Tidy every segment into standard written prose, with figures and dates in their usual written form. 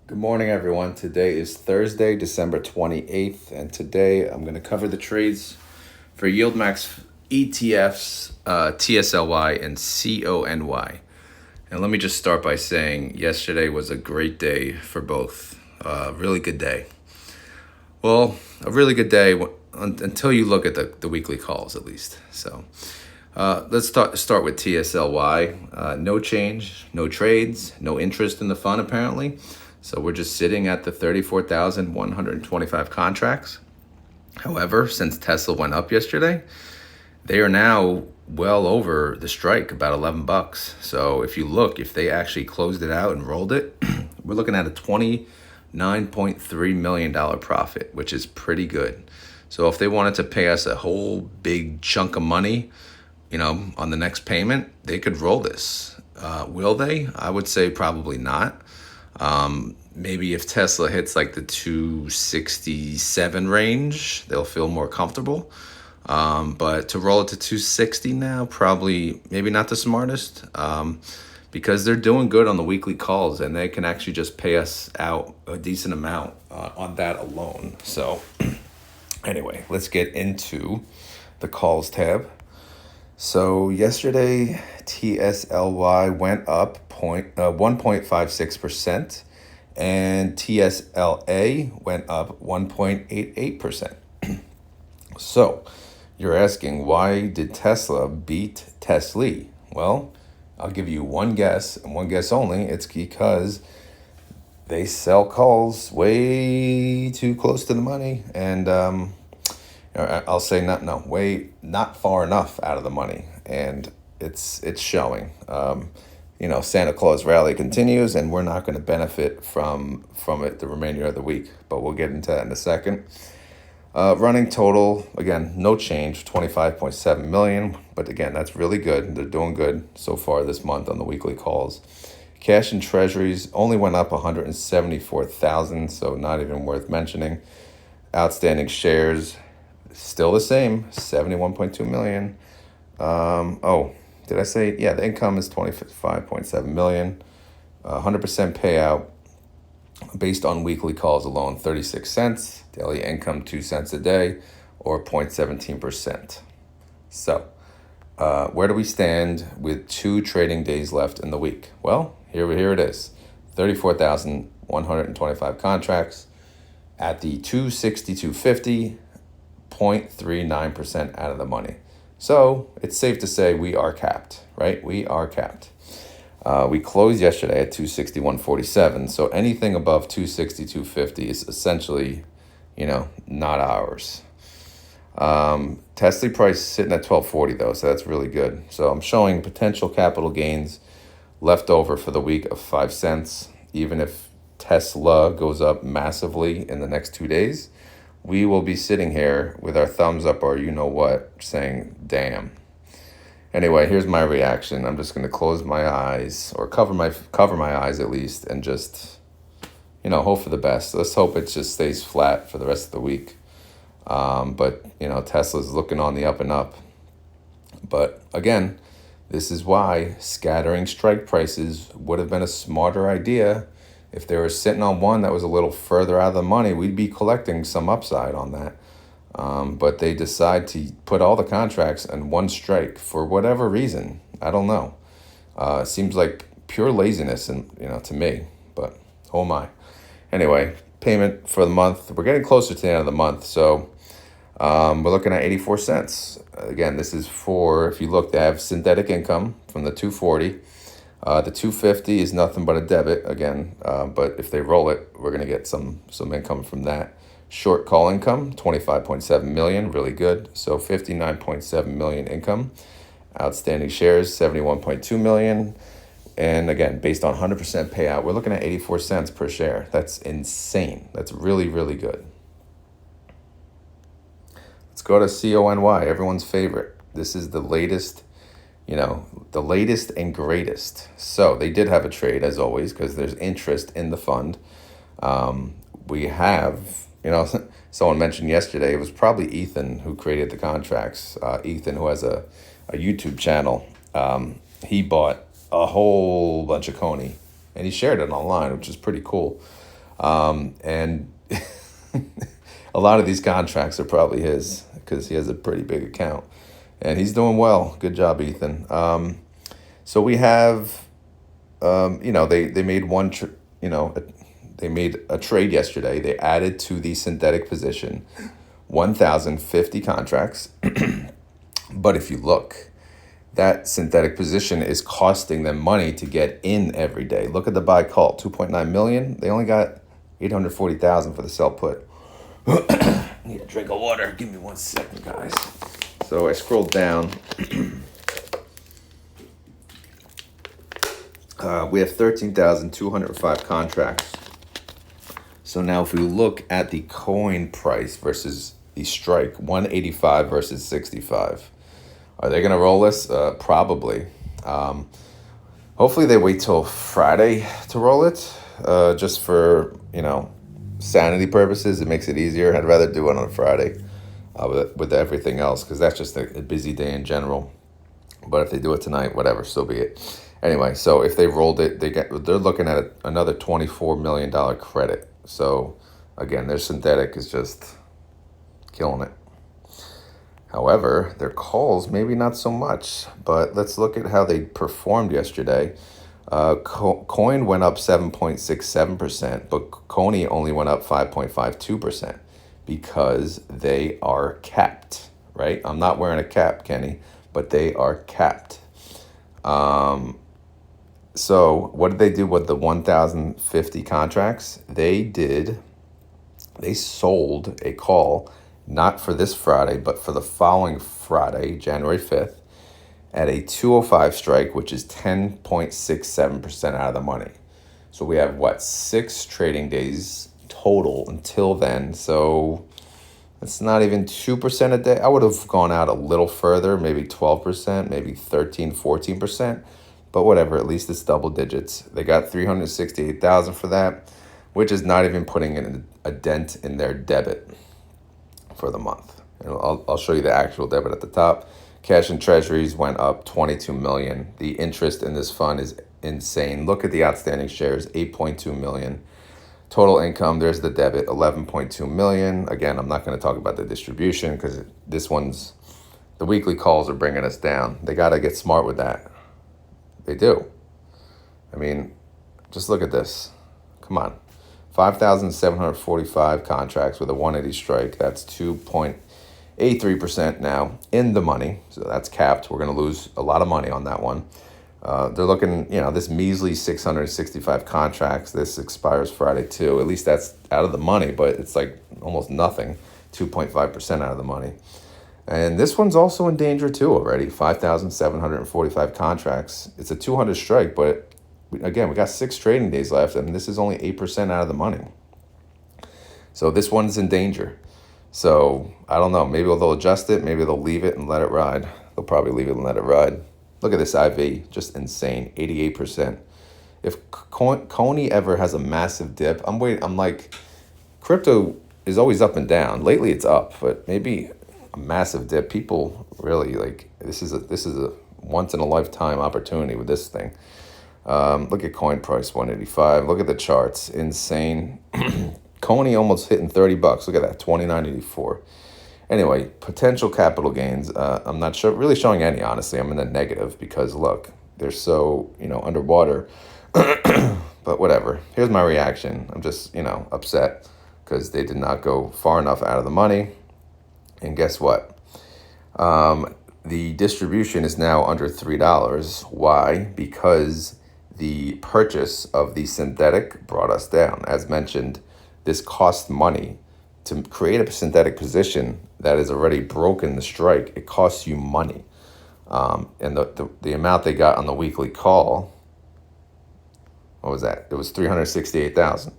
Good morning, everyone. Today is Thursday, December 28th, and today I'm going to cover the trades for YieldMax ETFs, TSLY, and CONY. And let me just start by saying yesterday was a great day for both. Really good day. Well, a really good day until you look at the weekly calls, at least. So let's start with TSLY. No change, no trades, no interest in the fund, apparently. So we're just sitting at the 34,125 contracts. However, since Tesla went up yesterday, they are now well over the strike, about 11 bucks. So if you look, if they actually closed it out and rolled it, we're looking at a $29.3 million profit, which is pretty good. So if they wanted to pay us a whole big chunk of money, on the next payment, they could roll this. Will they? I would say probably not. Maybe if Tesla hits like the 267 range, they'll feel more comfortable. But to roll it to 260 now, probably maybe not the smartest, because they're doing good on the weekly calls and they can actually just pay us out a decent amount on that alone. So anyway, let's get into the calls tab. So yesterday, TSLY went up 1.56%, and TSLA went up 1.88%. So you're asking, why did Tesla beat TSLY? Well, I'll give you one guess, and one guess only. It's because they sell calls way too close to the money, and I'll say not far enough out of the money, and it's showing. Santa Claus rally continues, and we're not going to benefit from it the remainder of the week, but we'll get into that in a second. Running total, again, no change, 25.7 million, but again, that's really good. They're doing good so far this month on the weekly calls. Cash and treasuries only went up 174,000, so not even worth mentioning. Outstanding shares, still the same, 71.2 million. Did I say? Yeah, the income is 25.7 million. 100% payout based on weekly calls alone, 36 cents. Daily income, 2 cents a day, or 0.17%. So where do we stand with 2 trading days left in the week? Well, here it is. 34,125 contracts at the 262.50, 0.39% out of the money. So it's safe to say we are capped, right? We are capped. We closed yesterday at 261.47. So anything above 262.50 is essentially, not ours. TSLY price sitting at 1240 though, so that's really good. So I'm showing potential capital gains left over for the week of 5 cents. Even if Tesla goes up massively in the next 2 days, we will be sitting here with our thumbs up or what, saying, damn. Anyway, here's my reaction. I'm just going to close my eyes, or cover my eyes at least, and just, hope for the best. Let's hope it just stays flat for the rest of the week. But Tesla's looking on the up and up. But again, this is why scattering strike prices would have been a smarter idea. If they were sitting on one that was a little further out of the money, we'd be collecting some upside on that. But they decide to put all the contracts in one strike for whatever reason. I don't know. It seems like pure laziness, and to me. But oh my. Anyway, payment for the month. We're getting closer to the end of the month, so we're looking at 84 cents. Again, this is for, if you look, they have synthetic income from the 240. The 250 is nothing but a debit again, but if they roll it, we're going to get some income from that. Short call income, 25.7 million, really good. So 59.7 million income. Outstanding shares, 71.2 million. And again, based on 100% payout, we're looking at 84 cents per share. That's insane. That's really, really good. Let's go to CONY, everyone's favorite. This is the latest the latest and greatest. So they did have a trade, as always, because there's interest in the fund. We have, someone mentioned yesterday, it was probably Ethan who created the contracts. Ethan, who has a YouTube channel, he bought a whole bunch of Coney, and he shared it online, which is pretty cool. And a lot of these contracts are probably his because he has a pretty big account. And he's doing well. Good job, Ethan. So we have, they made they made a trade yesterday. They added to the synthetic position 1,050 contracts. But if you look, that synthetic position is costing them money to get in every day. Look at the buy call, 2.9 million. They only got 840,000 for the sell put. Need a drink of water. Give me 1 second, guys. So I scrolled down. We have 13,205 contracts. So now if we look at the coin price versus the strike, 185 versus 65. Are they going to roll this? Probably. Hopefully they wait till Friday to roll it, just for, sanity purposes. It makes it easier. I'd rather do it on a Friday with everything else, because that's just a busy day in general. But if they do it tonight, whatever, so be it. Anyway, so if they rolled it, they're looking at another $24 million credit. So again, their synthetic is just killing it. However, their calls, maybe not so much, but let's look at how they performed yesterday. Coin went up 7.67%, but Coney only went up 5.52% because they are capped, right? I'm not wearing a cap, Kenny, but they are capped. So what did they do with the 1,050 contracts? They sold a call, not for this Friday, but for the following Friday, January 5th, at a 205 strike, which is 10.67% out of the money. So we have, 6 trading days total until then. So it's not even 2% a day. I would have gone out a little further, maybe 12%, maybe 13, 14%. But whatever, at least it's double digits. They got 368,000 for that, which is not even putting in a dent in their debit for the month. And I'll show you the actual debit at the top. Cash and treasuries went up 22 million. The interest in this fund is insane. Look at the outstanding shares, 8.2 million. Total income, there's the debit, 11.2 million. Again, I'm not going to talk about the distribution because the weekly calls are bringing us down. They got to get smart with that. They do. I mean, just look at this. Come on. 5,745 contracts with a 180 strike. That's 2.83% now in the money. So that's capped. We're going to lose a lot of money on that one. They're looking, this measly 665 contracts. This expires Friday too. At least that's out of the money, but it's like almost nothing. 2.5% out of the money. And this one's also in danger too already. 5,745 contracts. It's a 200 strike, but again, we got 6 trading days left, and this is only 8% out of the money. So this one's in danger. So I don't know. Maybe they'll adjust it. Maybe they'll leave it and let it ride. They'll probably leave it and let it ride. Look at this IV, just insane, 88%. If Coney ever has a massive dip, I'm like, crypto is always up and down. Lately it's up, but maybe a massive dip. People really this is a once in a lifetime opportunity with this thing. Look at coin price, 185. Look at the charts, insane. Coney almost hitting $30. Look at that, 29.84. Anyway, potential capital gains. I'm not really showing any, honestly. I'm in the negative because look, they're so underwater. But whatever. Here's my reaction. I'm just upset because they did not go far enough out of the money. And guess what? The distribution is now under $3. Why? Because the purchase of the synthetic brought us down. As mentioned, this cost money to create a synthetic position that is already broken the strike. It costs you money. And the amount they got on the weekly call, what was that? It was 368,000.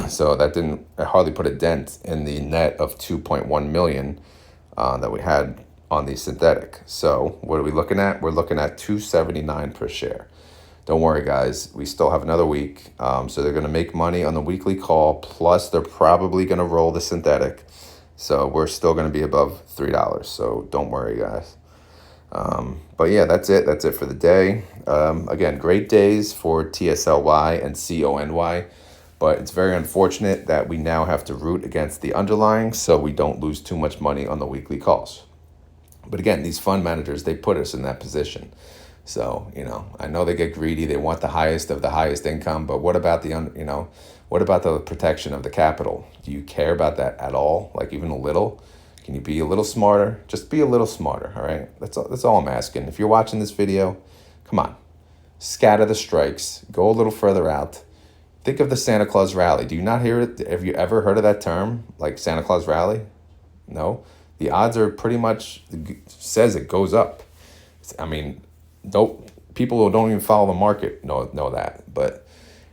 So that didn't hardly put a dent in the net of 2.1 million that we had on the synthetic. So what are we looking at? We're looking at 279 per share. Don't worry, guys. We still have another week. So they're going to make money on the weekly call. Plus, they're probably going to roll the synthetic. So we're still going to be above $3. So don't worry, guys. But yeah, that's it. That's it for the day. Again, great days for TSLY and CONY. But it's very unfortunate that we now have to root against the underlying so we don't lose too much money on the weekly calls. But again, these fund managers, they put us in that position. So, I know they get greedy. They want the highest of the highest income, but what about what about the protection of the capital? Do you care about that at all? Like even a little? Can you be a little smarter? Just be a little smarter, all right? That's all I'm asking. If you're watching this video, come on. Scatter the strikes. Go a little further out. Think of the Santa Claus rally. Do you not hear it? Have you ever heard of that term, like Santa Claus rally? No? The odds are pretty much, says it goes up. I mean, people who don't even follow the market know that. But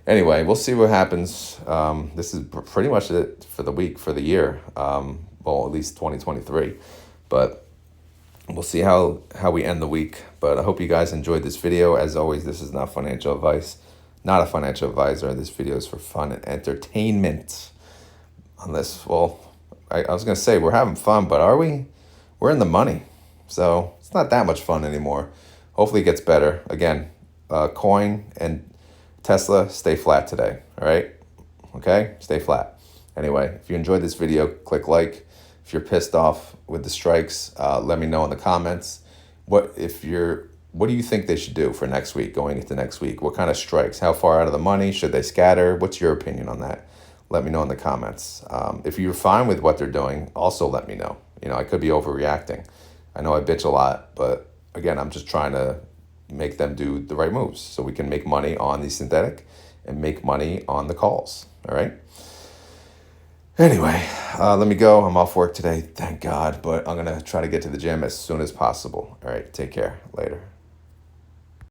anyway, we'll see what happens. This is pretty much it for the week, for the year. Well, at least 2023. But we'll see how we end the week. But I hope you guys enjoyed this video. As always, this is not financial advice. Not a financial advisor. This video is for fun and entertainment. Unless, well, I was going to say we're having fun, but are we? We're in the money. So it's not that much fun anymore. Hopefully it gets better. Again, coin and Tesla stay flat today. All right? Okay? Stay flat. Anyway, if you enjoyed this video, click like. If you're pissed off with the strikes, let me know in the comments. What do you think they should do for next week, going into next week? What kind of strikes? How far out of the money? Should they scatter? What's your opinion on that? Let me know in the comments. If you're fine with what they're doing, also let me know. I could be overreacting. I know I bitch a lot, but again, I'm just trying to make them do the right moves so we can make money on the synthetic and make money on the calls. All right? Anyway, let me go. I'm off work today, thank God, but I'm going to try to get to the gym as soon as possible. All right, take care. Later.